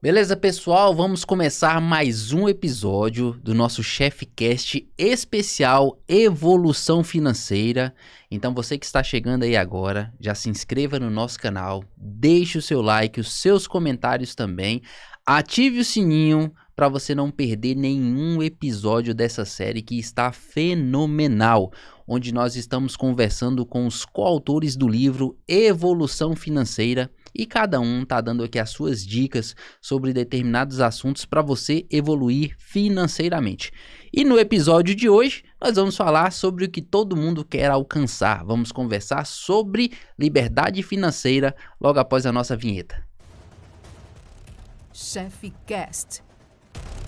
Beleza, pessoal? Vamos começar mais um episódio do nosso ChefCast especial Evolução Financeira. Então, você que está chegando aí agora, já se inscreva no nosso canal, deixe o seu like, os seus comentários também, ative o sininho para você não perder nenhum episódio dessa série que está fenomenal, onde nós estamos conversando com os coautores do livro Evolução Financeira e cada um está dando aqui as suas dicas sobre determinados assuntos para você evoluir financeiramente. E no episódio de hoje, nós vamos falar sobre o que todo mundo quer alcançar. Vamos conversar sobre liberdade financeira logo após a nossa vinheta. ChefCast,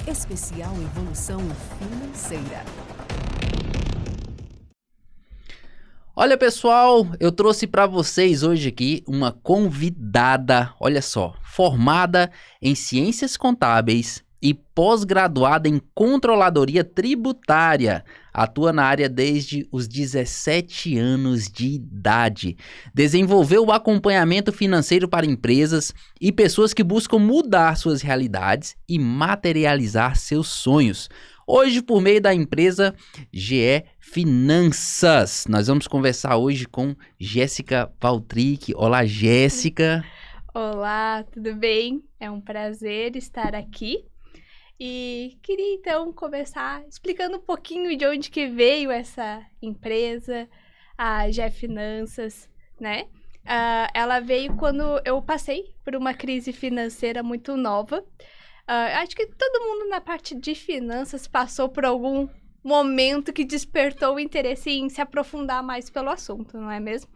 especial Evolução Financeira. Olha, pessoal, eu trouxe para vocês hoje aqui uma convidada, olha só, formada em Ciências Contábeis e pós-graduada em Controladoria Tributária. Atua na área desde os 17 anos de idade. Desenvolveu o acompanhamento financeiro para empresas e pessoas que buscam mudar suas realidades e materializar seus sonhos. Hoje, por meio da empresa GE Finanças, nós vamos conversar hoje com Jéssica Valtric. Olá, Jéssica. Olá, tudo bem? É um prazer estar aqui. E queria então começar explicando um pouquinho de onde que veio essa empresa, a GE Finanças, né? Ela veio quando eu passei por uma crise financeira muito nova. Acho que todo mundo na parte de finanças passou por algum momento que despertou o interesse em se aprofundar mais pelo assunto, não é mesmo?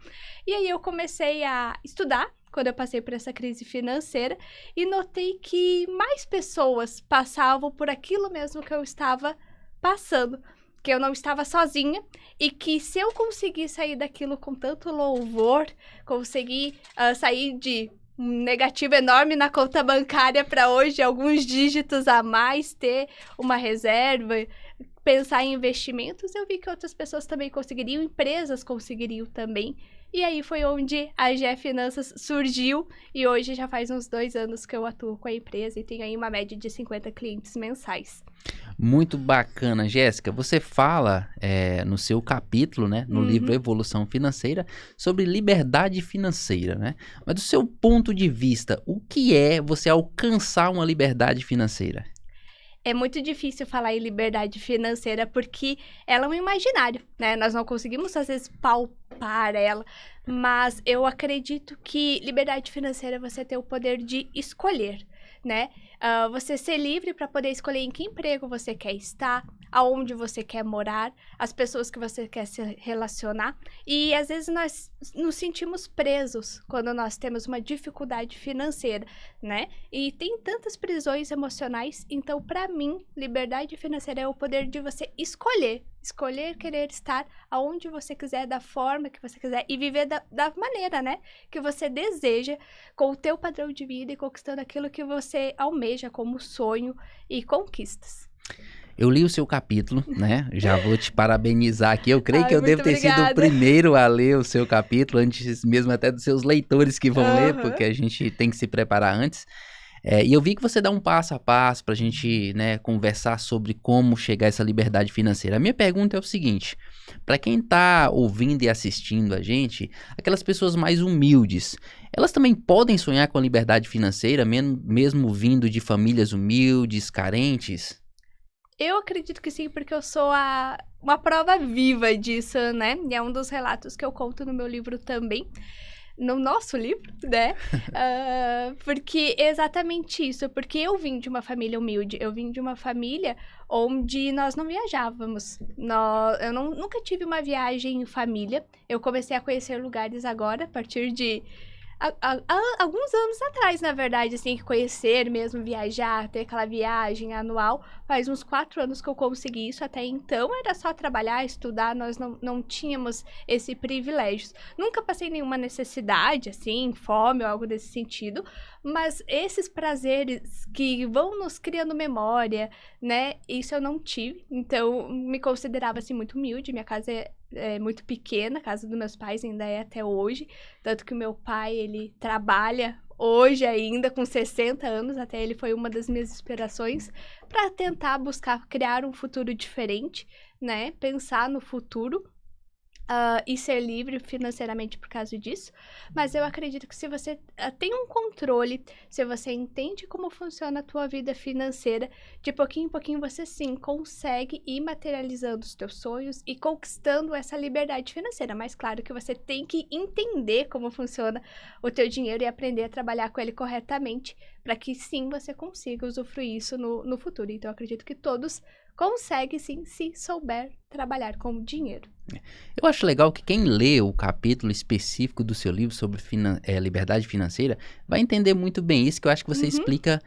E aí eu comecei a estudar quando eu passei por essa crise financeira e notei que mais pessoas passavam por aquilo mesmo que eu estava passando, que eu não estava sozinha e que se eu conseguir sair daquilo com tanto louvor, conseguir sair de um negativo enorme na conta bancária para hoje, alguns dígitos a mais, ter uma reserva, pensar em investimentos, eu vi que outras pessoas também conseguiriam, empresas conseguiriam também. E aí foi onde a GE Finanças surgiu e hoje já faz uns 2 anos que eu atuo com a empresa e tenho aí uma média de 50 clientes mensais. Muito bacana, Jéssica. Você fala no seu capítulo, né, no livro Evolução Financeira, sobre liberdade financeira, né? Mas do seu ponto de vista, o que é você alcançar uma liberdade financeira? É muito difícil falar em liberdade financeira porque ela é um imaginário, né? Nós não conseguimos, às vezes, palpar ela, mas eu acredito que liberdade financeira é você ter o poder de escolher, né? Você ser livre para poder escolher em que emprego você quer estar, aonde você quer morar, as pessoas que você quer se relacionar. E às vezes nós nos sentimos presos quando nós temos uma dificuldade financeira, né? E tem tantas prisões emocionais. Então, para mim, liberdade financeira é o poder de você escolher querer estar aonde você quiser, da forma que você quiser e viver da maneira, né, que você deseja, com o teu padrão de vida e conquistando aquilo que você almeja como sonho e conquistas. Eu li o seu capítulo, né? Já vou te parabenizar aqui. Eu creio que eu devo ter obrigada. sido o primeiro a ler o seu capítulo, antes mesmo até dos seus leitores que vão ler, porque a gente tem que se preparar antes. E eu vi que você dá um passo a passo para a gente, né, conversar sobre como chegar a essa liberdade financeira. A minha pergunta é o seguinte: para quem está ouvindo e assistindo a gente, aquelas pessoas mais humildes, elas também podem sonhar com a liberdade financeira, mesmo vindo de famílias humildes, carentes? Eu acredito que sim, porque eu sou uma prova viva disso, né? E é um dos relatos que eu conto no meu livro também. No nosso livro, né? Porque é exatamente isso. Porque eu vim de uma família humilde. Eu vim de uma família onde nós não viajávamos. Eu nunca tive uma viagem em família. Eu comecei a conhecer lugares agora, a partir de alguns anos atrás, na verdade, assim, conhecer mesmo, viajar, ter aquela viagem anual, faz uns 4 anos que eu consegui isso. Até então era só trabalhar, estudar, nós não tínhamos esse privilégio. Nunca passei nenhuma necessidade, assim, fome ou algo desse sentido, mas esses prazeres que vão nos criando memória, né, isso eu não tive. Então me considerava, assim, muito humilde. Minha casa muito pequena, a casa dos meus pais ainda é até hoje, tanto que o meu pai, ele trabalha hoje ainda com 60 anos, até ele foi uma das minhas inspirações para tentar buscar criar um futuro diferente, né, pensar no futuro. E ser livre financeiramente por causa disso, mas eu acredito que se você tem um controle, se você entende como funciona a tua vida financeira, de pouquinho em pouquinho você sim consegue ir materializando os teus sonhos e conquistando essa liberdade financeira, mas claro que você tem que entender como funciona o teu dinheiro e aprender a trabalhar com ele corretamente, para que sim você consiga usufruir isso no futuro. Então eu acredito que todos conseguem sim, se souber trabalhar com o dinheiro. Eu acho legal que quem lê o capítulo específico do seu livro sobre liberdade financeira vai entender muito bem isso, que eu acho que você explica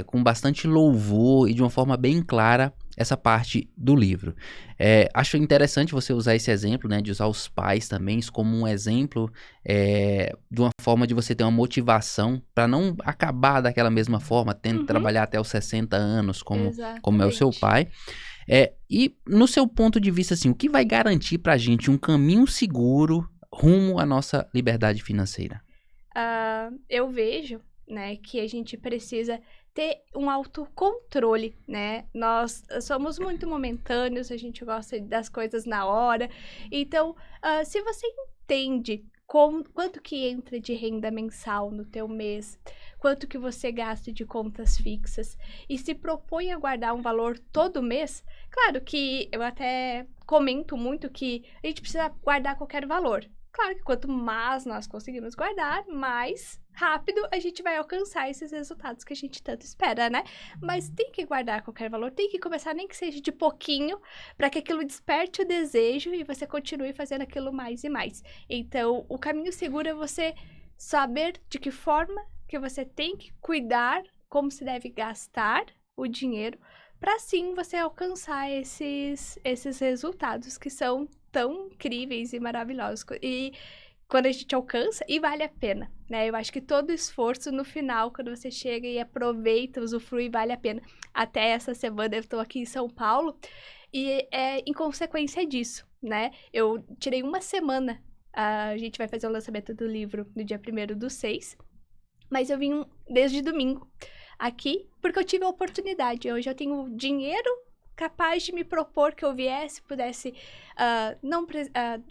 com bastante louvor e de uma forma bem clara essa parte do livro. Acho interessante você usar esse exemplo, né, de usar os pais também como um exemplo de uma forma de você ter uma motivação para não acabar daquela mesma forma, tendo que trabalhar até os 60 anos, como é o seu pai. E no seu ponto de vista, assim, o que vai garantir pra gente um caminho seguro rumo à nossa liberdade financeira? Eu vejo, né, que a gente precisa ter um autocontrole, né? Nós somos muito momentâneos, a gente gosta das coisas na hora. Então, se você entende quanto que entra de renda mensal no teu mês, quanto que você gasta de contas fixas e se propõe a guardar um valor todo mês, claro que eu até comento muito que a gente precisa guardar qualquer valor. Claro que quanto mais nós conseguimos guardar, mais rápido a gente vai alcançar esses resultados que a gente tanto espera, né? Mas tem que guardar qualquer valor, tem que começar nem que seja de pouquinho, para que aquilo desperte o desejo e você continue fazendo aquilo mais e mais. Então, o caminho seguro é você saber de que forma que você tem que cuidar, como se deve gastar o dinheiro, para sim você alcançar esses resultados que são tão incríveis e maravilhosos. E quando a gente alcança, e vale a pena, né? Eu acho que todo esforço no final, quando você chega e aproveita, usufrui, vale a pena. Até essa semana eu estou aqui em São Paulo e em consequência disso, né? Eu tirei uma semana, a gente vai fazer o lançamento do livro no dia 1º/6, mas eu vim desde domingo aqui porque eu tive a oportunidade. Hoje eu tenho dinheiro capaz de me propor que eu pudesse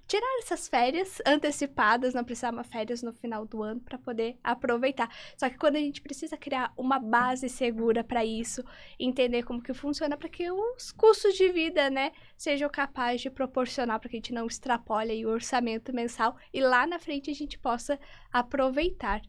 tirar essas férias antecipadas, não precisava férias no final do ano para poder aproveitar. Só que quando a gente precisa criar uma base segura para isso, entender como que funciona para que os custos de vida, né, sejam capazes de proporcionar para que a gente não extrapole aí o orçamento mensal e lá na frente a gente possa aproveitar.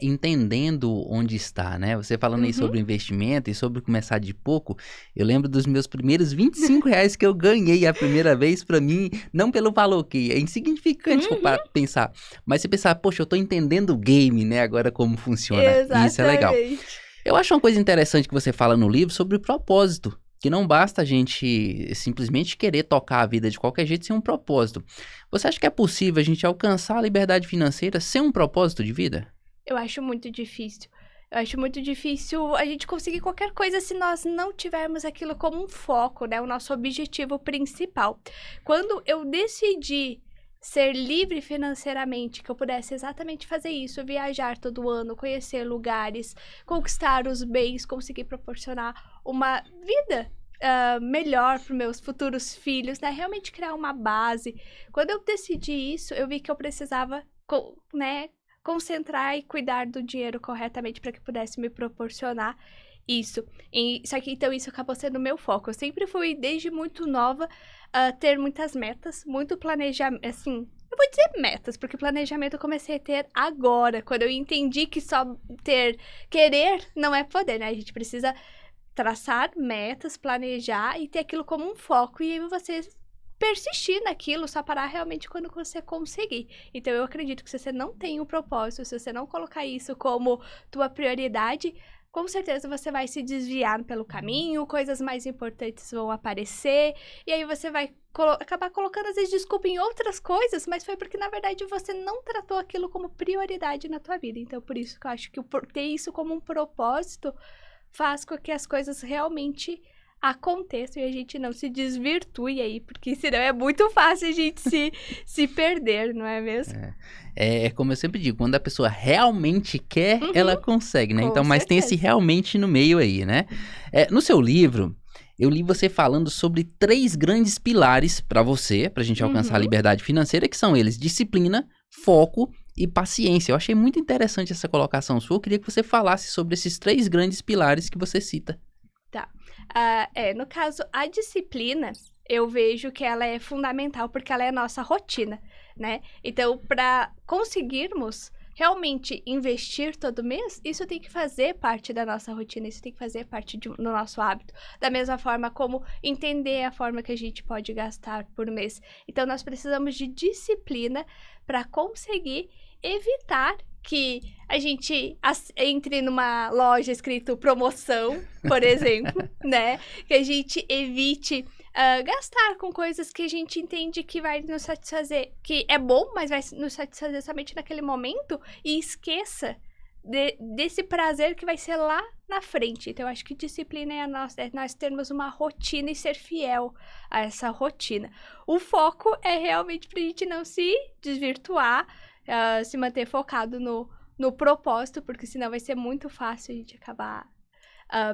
Entendendo onde está, né? Você falando aí sobre investimento e sobre começar de pouco, eu lembro dos meus primeiros R$25 que eu ganhei a primeira vez, pra mim, não pelo valor, que é insignificante para pensar, mas você pensar, poxa, eu tô entendendo o game, né, agora como funciona. Exatamente. Isso é legal. Eu acho uma coisa interessante que você fala no livro sobre o propósito, que não basta a gente simplesmente querer tocar a vida de qualquer jeito sem um propósito. Você acha que é possível a gente alcançar a liberdade financeira sem um propósito de vida? Eu acho muito difícil. Eu acho muito difícil a gente conseguir qualquer coisa se nós não tivermos aquilo como um foco, né? O nosso objetivo principal. Quando eu decidi ser livre financeiramente, que eu pudesse exatamente fazer isso, viajar todo ano, conhecer lugares, conquistar os bens, conseguir proporcionar uma vida melhor para os meus futuros filhos, né? Realmente criar uma base. Quando eu decidi isso, eu vi que eu precisava, né, concentrar e cuidar do dinheiro corretamente para que pudesse me proporcionar isso. Só que então isso acabou sendo o meu foco. Eu sempre fui, desde muito nova, ter muitas metas, muito planejamento, assim, eu vou dizer metas, porque planejamento eu comecei a ter agora, quando eu entendi que só querer não é poder, né? A gente precisa traçar metas, planejar e ter aquilo como um foco, e aí você persistir naquilo, só parar realmente quando você conseguir. Então eu acredito que se você não tem um propósito, se você não colocar isso como tua prioridade, com certeza você vai se desviar pelo caminho, coisas mais importantes vão aparecer, e aí você vai acabar colocando às vezes desculpa em outras coisas, mas foi porque na verdade você não tratou aquilo como prioridade na tua vida. Então por isso que eu acho que ter isso como um propósito faz com que as coisas realmente aconteçam e a gente não se desvirtue aí, porque senão é muito fácil a gente se perder, não é mesmo? É como eu sempre digo, quando a pessoa realmente quer, ela consegue, né? Com Então, mas tem esse certeza. realmente no meio aí, né? No seu livro, eu li você falando sobre 3 grandes pilares pra você, pra gente alcançar a liberdade financeira, que são eles: disciplina, foco e paciência. Eu achei muito interessante essa colocação sua. Eu queria que você falasse sobre esses 3 grandes pilares que você cita. Tá. No caso, a disciplina, eu vejo que ela é fundamental porque ela é a nossa rotina, né? Então, para conseguirmos realmente investir todo mês, isso tem que fazer parte da nossa rotina, isso tem que fazer parte do nosso hábito. Da mesma forma como entender a forma que a gente pode gastar por mês. Então, nós precisamos de disciplina para conseguir evitar que a gente entre numa loja escrito promoção, por exemplo, né? Que a gente evite gastar com coisas que a gente entende que vai nos satisfazer, que é bom, mas vai nos satisfazer somente naquele momento, e esqueça desse prazer que vai ser lá na frente. Então, eu acho que disciplina é nós termos uma rotina e ser fiel a essa rotina. O foco é realmente pra gente não se desvirtuar, se manter focado no propósito, porque senão vai ser muito fácil a gente acabar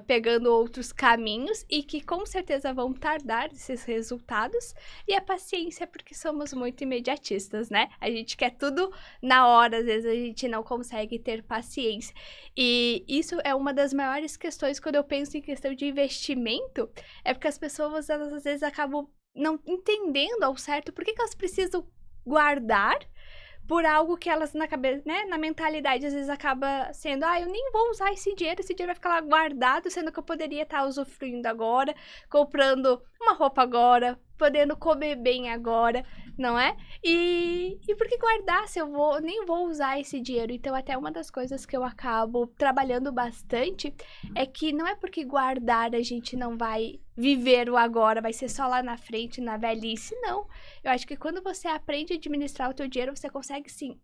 pegando outros caminhos e que com certeza vão tardar esses resultados. E a paciência, porque somos muito imediatistas, né? A gente quer tudo na hora, às vezes a gente não consegue ter paciência. E isso é uma das maiores questões quando eu penso em questão de investimento, é porque as pessoas, elas às vezes acabam não entendendo ao certo por que elas precisam guardar por algo que elas na cabeça, né, na mentalidade, às vezes acaba sendo, eu nem vou usar esse dinheiro vai ficar lá guardado, sendo que eu poderia estar usufruindo agora, comprando uma roupa agora, podendo comer bem agora, não é? E por que guardar se eu nem vou usar esse dinheiro? Então, até uma das coisas que eu acabo trabalhando bastante é que não é porque guardar a gente não vai viver o agora, vai ser só lá na frente, na velhice, não. Eu acho que quando você aprende a administrar o teu dinheiro, você consegue, sim,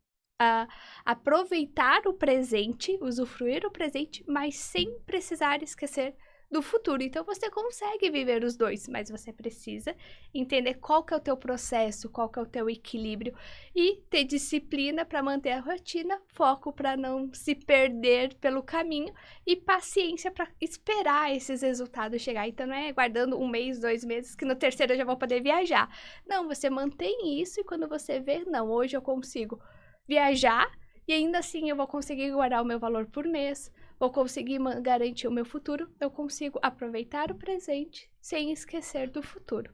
aproveitar o presente, usufruir o presente, mas sem precisar esquecer do futuro. Então, você consegue viver os dois, mas você precisa entender qual que é o teu processo, qual que é o teu equilíbrio e ter disciplina para manter a rotina, foco para não se perder pelo caminho e paciência para esperar esses resultados chegar. Então, não é guardando 1 mês, 2 meses, que no terceiro eu já vou poder viajar. Não, você mantém isso e quando você vê, não, hoje eu consigo viajar e ainda assim eu vou conseguir guardar o meu valor por mês, vou conseguir garantir o meu futuro, eu consigo aproveitar o presente sem esquecer do futuro.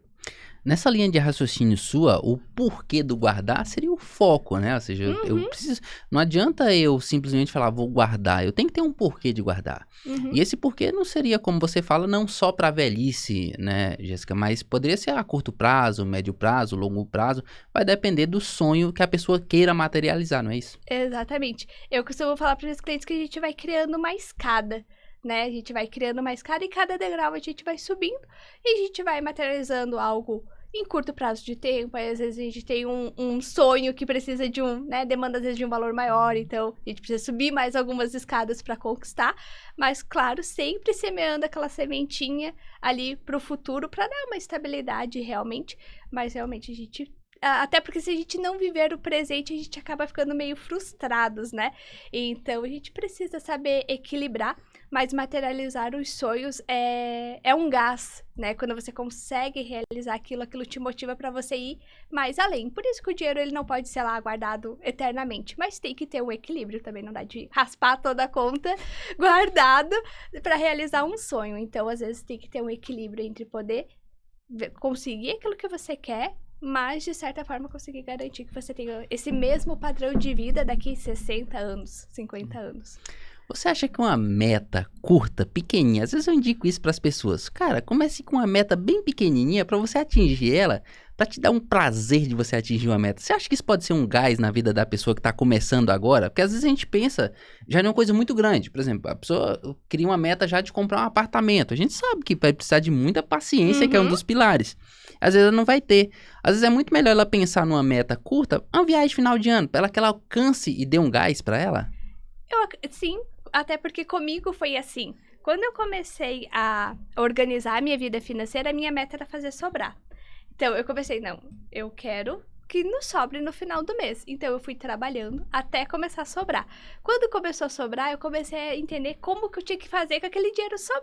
Nessa linha de raciocínio sua, o porquê do guardar seria o foco, né? Ou seja, eu preciso. Não adianta eu simplesmente falar, vou guardar. Eu tenho que ter um porquê de guardar. E esse porquê não seria, como você fala, não só para velhice, né, Jéssica? Mas poderia ser a curto prazo, médio prazo, longo prazo. Vai depender do sonho que a pessoa queira materializar, não é isso? Exatamente. Eu costumo falar para os clientes que a gente vai criando uma escada, né? A gente vai criando uma escada e cada degrau a gente vai subindo e a gente vai materializando algo em curto prazo de tempo. Aí, às vezes, a gente tem um sonho que precisa de demanda, às vezes, de um valor maior. Então, a gente precisa subir mais algumas escadas para conquistar. Mas, claro, sempre semeando aquela sementinha ali para o futuro, para dar uma estabilidade realmente. Mas, realmente, a gente... Até porque se a gente não viver o presente, a gente acaba ficando meio frustrados, né? Então, a gente precisa saber equilibrar, mas materializar os sonhos é um gás, né? Quando você consegue realizar aquilo te motiva para você ir mais além. Por isso que o dinheiro ele não pode ser lá guardado eternamente, mas tem que ter um equilíbrio também, não dá de raspar toda a conta guardado para realizar um sonho. Então, às vezes, tem que ter um equilíbrio entre poder conseguir aquilo que você quer, mas, de certa forma, conseguir garantir que você tenha esse mesmo padrão de vida daqui 60 anos, 50 anos. Você acha que uma meta curta, pequenininha, às vezes eu indico isso para as pessoas. Cara, comece com uma meta bem pequenininha para você atingir ela, para te dar um prazer de você atingir uma meta. Você acha que isso pode ser um gás na vida da pessoa que está começando agora? Porque às vezes a gente pensa já em uma coisa muito grande. Por exemplo, a pessoa cria uma meta já de comprar um apartamento. A gente sabe que vai precisar de muita paciência, que é um dos pilares. Às vezes ela não vai ter. Às vezes é muito melhor ela pensar numa meta curta, uma viagem de final de ano, para que ela alcance e dê um gás para ela. Sim, até porque comigo foi assim. quando eu comecei a organizar a minha vida financeira, a minha meta era fazer sobrar. Então, eu comecei, não, eu quero que não sobre no final do mês. Então, eu fui trabalhando até começar a sobrar. Quando começou a sobrar, eu comecei a entender como que eu tinha que fazer com aquele dinheiro só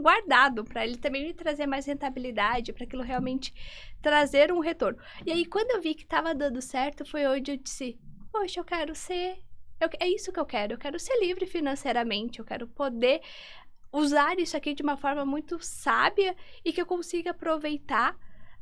guardado, para ele também me trazer mais rentabilidade, para aquilo realmente trazer um retorno. E aí, quando eu vi que estava dando certo, foi onde eu disse, poxa, eu quero ser... é isso que eu quero ser livre financeiramente, eu quero poder usar isso aqui de uma forma muito sábia e que eu consiga aproveitar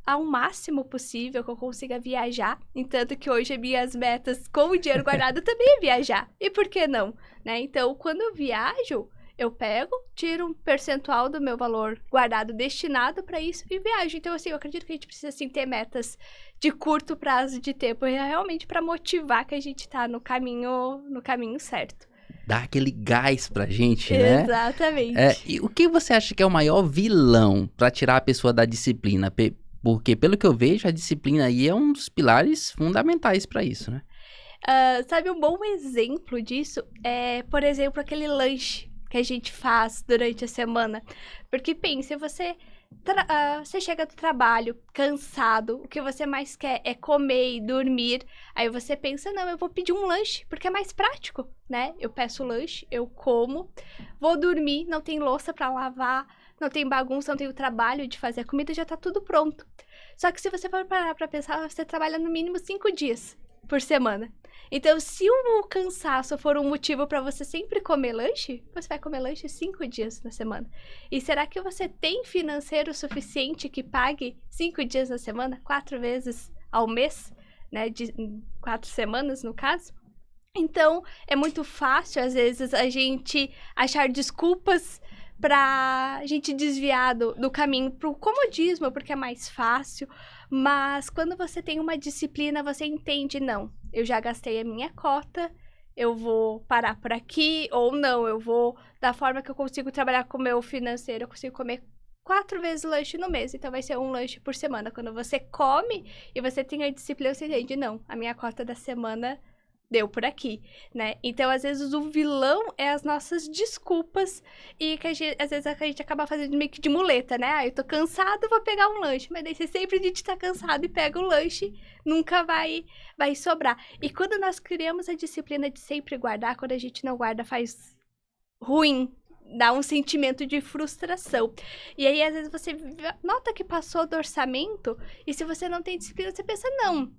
ao máximo possível, que eu consiga viajar. Entanto que hoje minhas metas com o dinheiro guardado também é viajar. E por que não? Né? Então, quando eu viajo, eu pego, tiro um percentual do meu valor guardado destinado para isso e viajo. Então, assim, eu acredito que a gente precisa, assim, ter metas de curto prazo de tempo, realmente para motivar que a gente tá no caminho certo. Dá aquele gás pra gente, né? Exatamente. E o que você acha que é o maior vilão pra tirar a pessoa da disciplina? Porque, pelo que eu vejo, a disciplina aí é um dos pilares fundamentais pra isso, né? Sabe, um bom exemplo disso é, por exemplo, aquele lanche que a gente faz durante a semana. Porque pense, você chega do trabalho cansado, o que você mais quer é comer e dormir. Aí você pensa, não, eu vou pedir um lanche, porque é mais prático, né? Eu peço o lanche, eu como, vou dormir, não tem louça pra lavar, não tem bagunça, não tem o trabalho de fazer a comida, já tá tudo pronto. Só que se você for parar pra pensar, você trabalha no mínimo 5 dias por semana. Então, se o cansaço for um motivo para você sempre comer lanche, você vai comer lanche 5 dias na semana. E será que você tem financeiro suficiente que pague 5 dias na semana, 4 vezes ao mês, né? De 4 semanas, no caso? Então, é muito fácil, às vezes, a gente achar desculpas pra gente desviar do caminho pro comodismo, porque é mais fácil. Mas quando você tem uma disciplina, você entende, não, eu já gastei a minha cota, eu vou parar por aqui, ou não, eu vou, da forma que eu consigo trabalhar com o meu financeiro, eu consigo comer 4 vezes lanche no mês, então vai ser um lanche por semana. Quando você come e você tem a disciplina, você entende, não, a minha cota da semana deu por aqui, né? Então, às vezes, o vilão é as nossas desculpas e que às vezes a gente acaba fazendo meio que de muleta, né? Eu tô cansado, vou pegar um lanche. Mas daí, se sempre a gente tá cansado e pega o lanche, nunca vai sobrar. E quando nós criamos a disciplina de sempre guardar, quando a gente não guarda, faz ruim. Dá um sentimento de frustração. E aí, às vezes, você nota que passou do orçamento, e se você não tem disciplina, você pensa, não,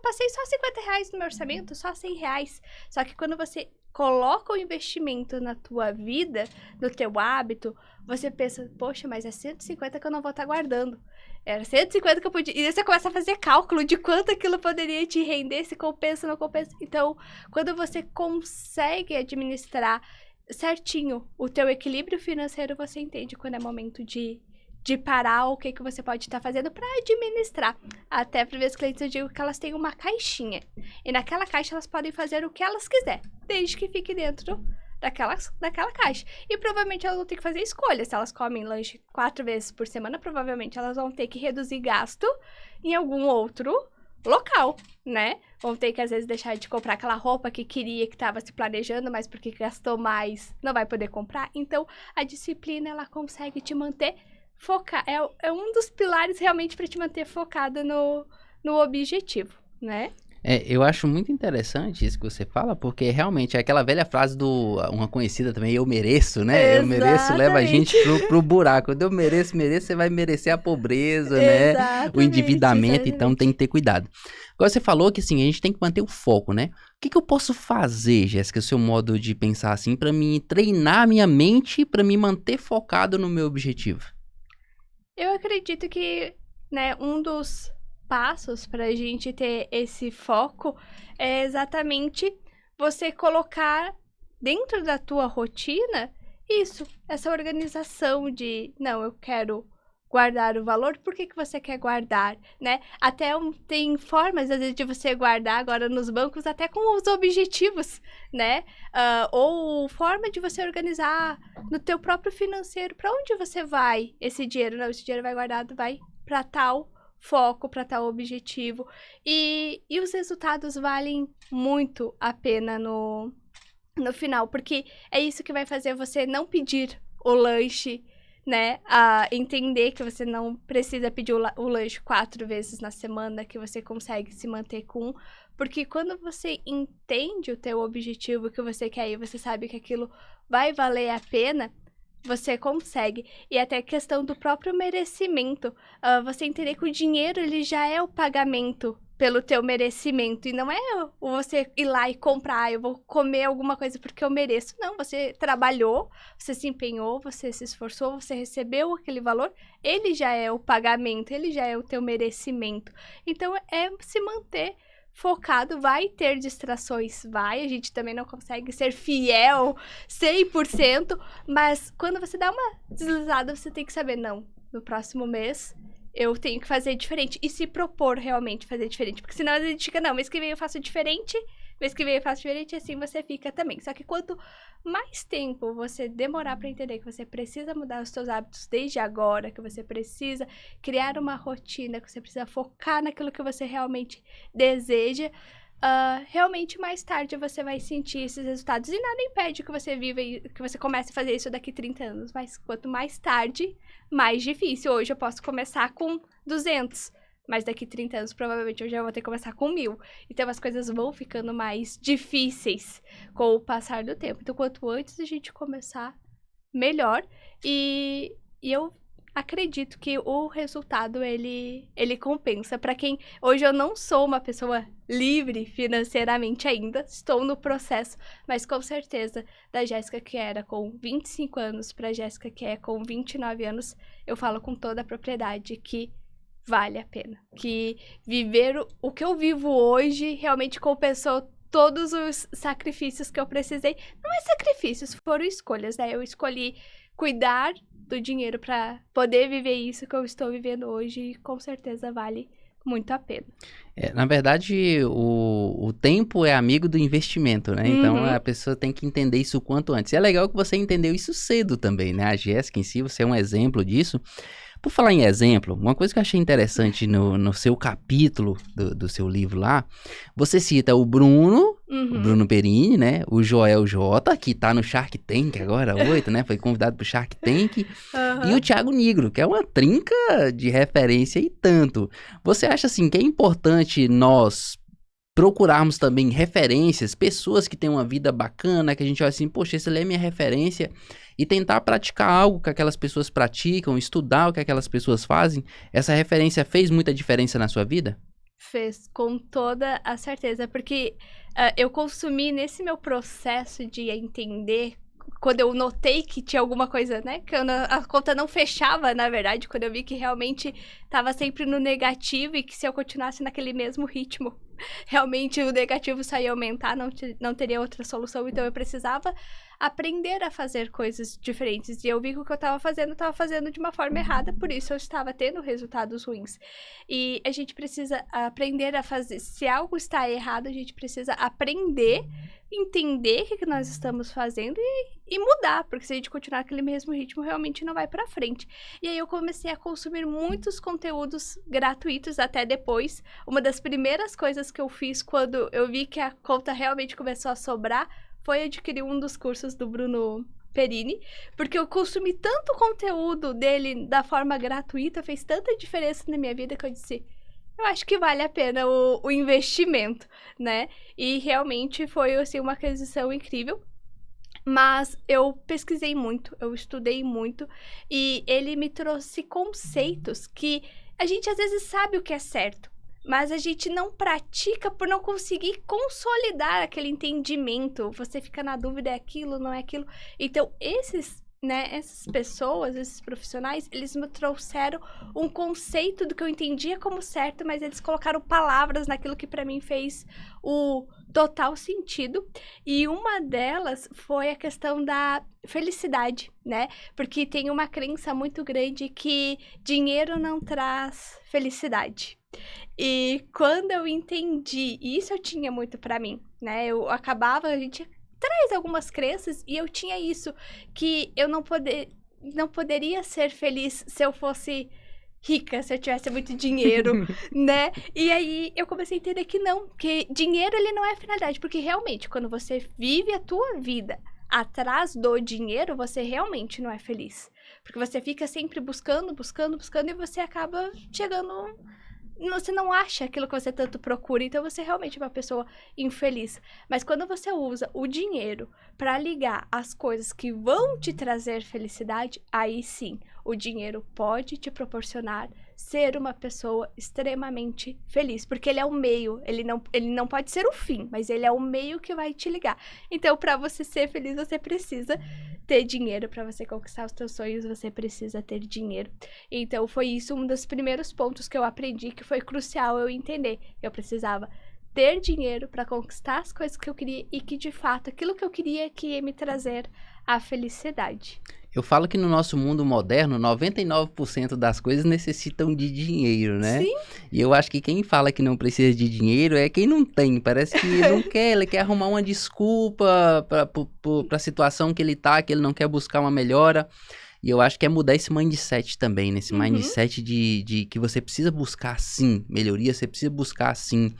passei só R$50 no meu orçamento, só R$100. Só que quando você coloca o investimento na tua vida, no teu hábito, você pensa, poxa, mas é 150 que eu não vou estar guardando. Era 150 que eu podia... E você começa a fazer cálculo de quanto aquilo poderia te render, se compensa ou não compensa. Então, quando você consegue administrar certinho o teu equilíbrio financeiro, você entende quando é momento de parar, o que você pode estar fazendo para administrar. Até para ver os clientes, eu digo que elas têm uma caixinha. E naquela caixa elas podem fazer o que elas quiserem, desde que fique dentro daquela caixa. E provavelmente elas vão ter que fazer escolha. Se elas comem lanche 4 vezes por semana, provavelmente elas vão ter que reduzir gasto em algum outro local, né? Vão ter que, às vezes, deixar de comprar aquela roupa que queria, que estava se planejando, mas porque gastou mais, não vai poder comprar. Então, a disciplina, ela consegue te manter focado. É um dos pilares, realmente, para te manter focado no objetivo, né? Eu acho muito interessante isso que você fala, porque realmente é aquela velha frase uma conhecida também, eu mereço, né? Eu mereço, leva a gente pro buraco. Quando eu mereço, você vai merecer a pobreza, né? O endividamento, então tem que ter cuidado. Agora você falou que assim, a gente tem que manter o foco, né? O que eu posso fazer, Jéssica, o seu modo de pensar assim, pra me treinar a minha mente, pra me manter focado no meu objetivo? Eu acredito que, né, um dos passos para a gente ter esse foco é exatamente você colocar dentro da tua rotina essa organização de, não, eu quero guardar o valor, por que você quer guardar, né? Até tem formas, às vezes, de você guardar agora nos bancos, até com os objetivos, né? Ou forma de você organizar no teu próprio financeiro, para onde você vai esse dinheiro? Não, esse dinheiro vai guardado, vai para tal foco, para tal objetivo. E os resultados valem muito a pena no final, porque é isso que vai fazer você não pedir o lanche, né? A entender que você não precisa pedir o lanche 4 vezes na semana, que você consegue se manter com um. Porque quando você entende o teu objetivo, o que você quer e você sabe que aquilo vai valer a pena, você consegue. E até a questão do próprio merecimento. Você entender que o dinheiro, ele já é o pagamento pelo teu merecimento. E não é você ir lá e comprar, eu vou comer alguma coisa porque eu mereço. Não, você trabalhou, você se empenhou, você se esforçou, você recebeu aquele valor. Ele já é o pagamento, ele já é o teu merecimento. Então, é se manter focado. Vai ter distrações, a gente também não consegue ser fiel 100%, mas quando você dá uma deslizada, você tem que saber, não, no próximo mês eu tenho que fazer diferente, e se propor realmente fazer diferente, porque senão a gente fica, não, mês que vem eu faço diferente, e assim você fica também. Só que quanto mais tempo você demorar para entender que você precisa mudar os seus hábitos desde agora, que você precisa criar uma rotina, que você precisa focar naquilo que você realmente deseja, realmente mais tarde você vai sentir esses resultados. E nada impede que você viva e que você comece a fazer isso daqui 30 anos. Mas quanto mais tarde, mais difícil. Hoje eu posso começar com 200. Mas daqui 30 anos, provavelmente, eu já vou ter que começar com 1000. Então, as coisas vão ficando mais difíceis com o passar do tempo. Então, quanto antes a gente começar, melhor. E eu acredito que o resultado, ele compensa. Para quem... Hoje eu não sou uma pessoa livre financeiramente ainda. Estou no processo. Mas, com certeza, da Jéssica que era com 25 anos para a Jéssica que é com 29 anos, eu falo com toda a propriedade que vale a pena. Que viver o que eu vivo hoje realmente compensou todos os sacrifícios que eu precisei. Não é sacrifícios, foram escolhas, né? Eu escolhi cuidar do dinheiro para poder viver isso que eu estou vivendo hoje e com certeza vale muito a pena. Na verdade, o tempo é amigo do investimento, né? Então, a pessoa tem que entender isso o quanto antes. E é legal que você entendeu isso cedo também, né? A Jéssica em si, você é um exemplo disso. Por falar em exemplo, uma coisa que eu achei interessante no seu capítulo do seu livro lá, você cita o Bruno Perini, né? O Joel J, que tá no Shark Tank agora, 8, né? Foi convidado pro Shark Tank. E o Thiago Nigro, que é uma trinca de referência e tanto. Você acha, assim, que é importante nós procurarmos também referências, pessoas que têm uma vida bacana, que a gente olha assim, poxa, esse ali é minha referência, e tentar praticar algo que aquelas pessoas praticam, estudar o que aquelas pessoas fazem? Essa referência fez muita diferença na sua vida? Fez, com toda a certeza, porque eu consumi nesse meu processo de entender, quando eu notei que tinha alguma coisa, né, que a conta não fechava, na verdade, quando eu vi que realmente estava sempre no negativo e que se eu continuasse naquele mesmo ritmo, realmente o negativo só ia aumentar, não teria outra solução, então eu precisava aprender a fazer coisas diferentes, e eu vi que o que eu estava fazendo de uma forma errada, por isso eu estava tendo resultados ruins. E a gente precisa aprender a fazer, se algo está errado, a gente precisa aprender, entender o que nós estamos fazendo e mudar, porque se a gente continuar naquele mesmo ritmo, realmente não vai pra frente. E aí eu comecei a consumir muitos conteúdos gratuitos até depois. Uma das primeiras coisas que eu fiz quando eu vi que a conta realmente começou a sobrar foi adquirir um dos cursos do Bruno Perini, porque eu consumi tanto conteúdo dele da forma gratuita, fez tanta diferença na minha vida que eu disse, eu acho que vale a pena o investimento, né? E realmente foi, assim, uma aquisição incrível. Mas eu pesquisei muito, eu estudei muito, e ele me trouxe conceitos que a gente às vezes sabe o que é certo, mas a gente não pratica por não conseguir consolidar aquele entendimento. Você fica na dúvida, é aquilo, não é aquilo. Então, essas pessoas, esses profissionais, eles me trouxeram um conceito do que eu entendia como certo, mas eles colocaram palavras naquilo que para mim fez o total sentido. E uma delas foi a questão da felicidade, né? Porque tem uma crença muito grande que dinheiro não traz felicidade. E quando eu entendi, e isso eu tinha muito pra mim, né? A gente traz algumas crenças e eu tinha isso, que eu não poderia ser feliz se eu fosse rica, se eu tivesse muito dinheiro, né? E aí eu comecei a entender que não, que dinheiro ele não é finalidade, porque realmente quando você vive a tua vida atrás do dinheiro, você realmente não é feliz. Porque você fica sempre buscando e você acaba chegando... Você não acha aquilo que você tanto procura, então você realmente é uma pessoa infeliz. Mas quando você usa o dinheiro para ligar as coisas que vão te trazer felicidade, aí sim, o dinheiro pode te proporcionar ser uma pessoa extremamente feliz. Porque ele é o meio, ele não pode ser o fim, mas ele é o meio que vai te ligar. Então, para você ser feliz, você precisa ter dinheiro. Para você conquistar os seus sonhos, você precisa ter dinheiro. Então, foi isso um dos primeiros pontos que eu aprendi, que foi crucial eu entender. Eu precisava ter dinheiro para conquistar as coisas que eu queria e que, de fato, aquilo que eu queria que ia me trazer a felicidade. Eu falo que no nosso mundo moderno, 99% das coisas necessitam de dinheiro, né? Sim. E eu acho que quem fala que não precisa de dinheiro é quem não tem. Parece que não quer, ele quer arrumar uma desculpa para a situação que ele tá, que ele não quer buscar uma melhora. E eu acho que é mudar esse mindset também, né? Esse mindset de que você precisa buscar, sim, melhoria, você precisa buscar, sim,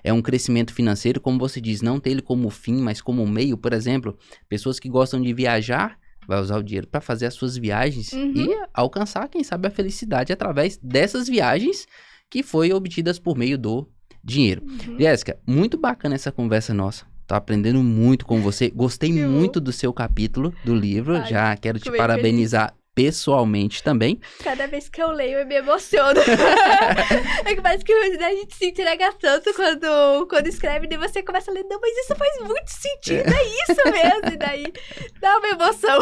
um crescimento financeiro, como você diz, não ter ele como fim, mas como meio. Por exemplo, pessoas que gostam de viajar, vai usar o dinheiro para fazer as suas viagens e alcançar, quem sabe, a felicidade através dessas viagens que foi obtidas por meio do dinheiro. Jéssica, muito bacana essa conversa nossa. Tô aprendendo muito com você. Gostei muito do seu capítulo do livro. Ai, já quero te parabenizar pessoalmente também. Cada vez que eu leio, eu me emociono. É que parece que a gente se entrega tanto quando escreve, e você começa a ler, não, mas isso faz muito sentido, é isso mesmo, e daí dá uma emoção.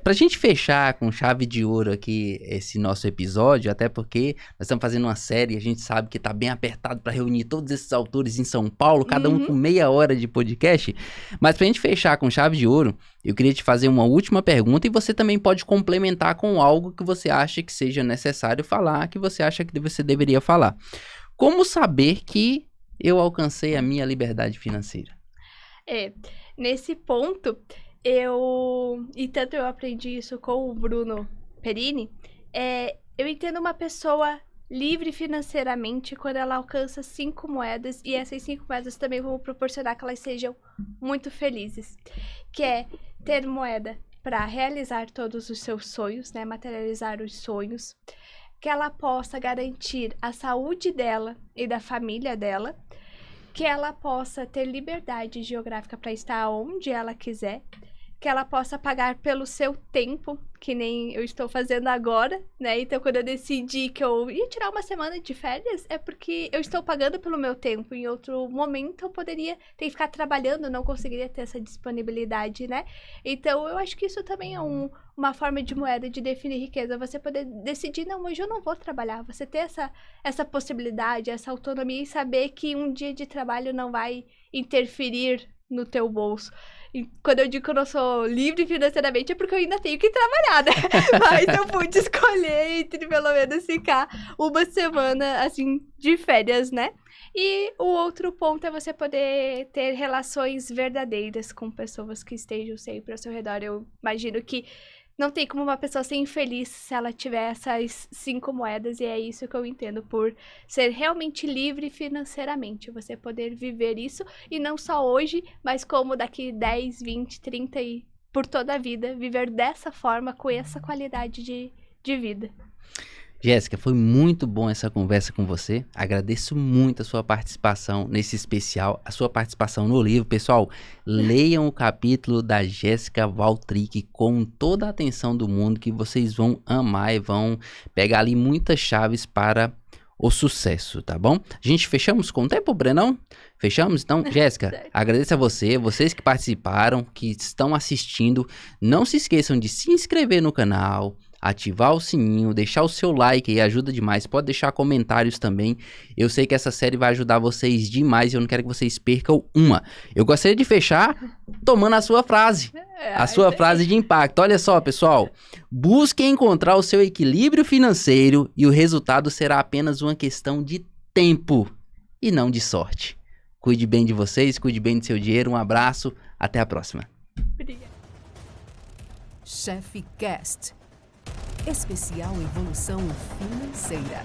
Pra gente fechar com chave de ouro aqui esse nosso episódio, até porque nós estamos fazendo uma série, a gente sabe que tá bem apertado para reunir todos esses autores em São Paulo, cada um com meia hora de podcast, mas pra gente fechar com chave de ouro, eu queria te fazer uma última pergunta e você também pode complementar com algo que você acha que seja necessário falar, que você acha que você deveria falar. Como saber que eu alcancei a minha liberdade financeira? Nesse ponto, e tanto eu aprendi isso com o Bruno Perini, eu entendo uma pessoa livre financeiramente quando ela alcança 5 moedas, e essas 5 moedas também vão proporcionar que elas sejam muito felizes, que é ter moeda para realizar todos os seus sonhos, né, materializar os sonhos, que ela possa garantir a saúde dela e da família dela, que ela possa ter liberdade geográfica para estar onde ela quiser, que ela possa pagar pelo seu tempo, que nem eu estou fazendo agora, né? Então, quando eu decidi que eu ia tirar uma semana de férias, é porque eu estou pagando pelo meu tempo. Em outro momento, eu poderia ter que ficar trabalhando, não conseguiria ter essa disponibilidade, né? Então, eu acho que isso também é uma forma de moeda de definir riqueza. Você poder decidir, não, hoje eu não vou trabalhar. Você ter essa possibilidade, essa autonomia e saber que um dia de trabalho não vai interferir no teu bolso. E quando eu digo que eu não sou livre financeiramente é porque eu ainda tenho que trabalhar, né? Mas eu pude escolher entre pelo menos ficar uma semana, assim, de férias, né? E o outro ponto é você poder ter relações verdadeiras com pessoas que estejam sempre ao seu redor. Eu imagino que não tem como uma pessoa ser infeliz se ela tiver essas 5 moedas, e é isso que eu entendo por ser realmente livre financeiramente. Você poder viver isso, e não só hoje, mas como daqui 10, 20, 30 e por toda a vida, viver dessa forma, com essa qualidade de vida. Jéssica, foi muito bom essa conversa com você. Agradeço muito a sua participação nesse especial, a sua participação no livro. Pessoal, leiam o capítulo da Jéssica Waltrick com toda a atenção do mundo, que vocês vão amar e vão pegar ali muitas chaves para o sucesso, tá bom? A gente fechamos com o tempo, Brenão? Fechamos? Então, Jéssica, agradeço a vocês que participaram, que estão assistindo. Não se esqueçam de se inscrever no canal, ativar o sininho, deixar o seu like aí, ajuda demais. Pode deixar comentários também. Eu sei que essa série vai ajudar vocês demais e eu não quero que vocês percam uma. Eu gostaria de fechar tomando a sua frase. A sua frase de impacto. Olha só, pessoal. Busque encontrar o seu equilíbrio financeiro e o resultado será apenas uma questão de tempo e não de sorte. Cuide bem de vocês, cuide bem do seu dinheiro. Um abraço, até a próxima. Obrigada. Chef Cast. Especial Evolução Financeira.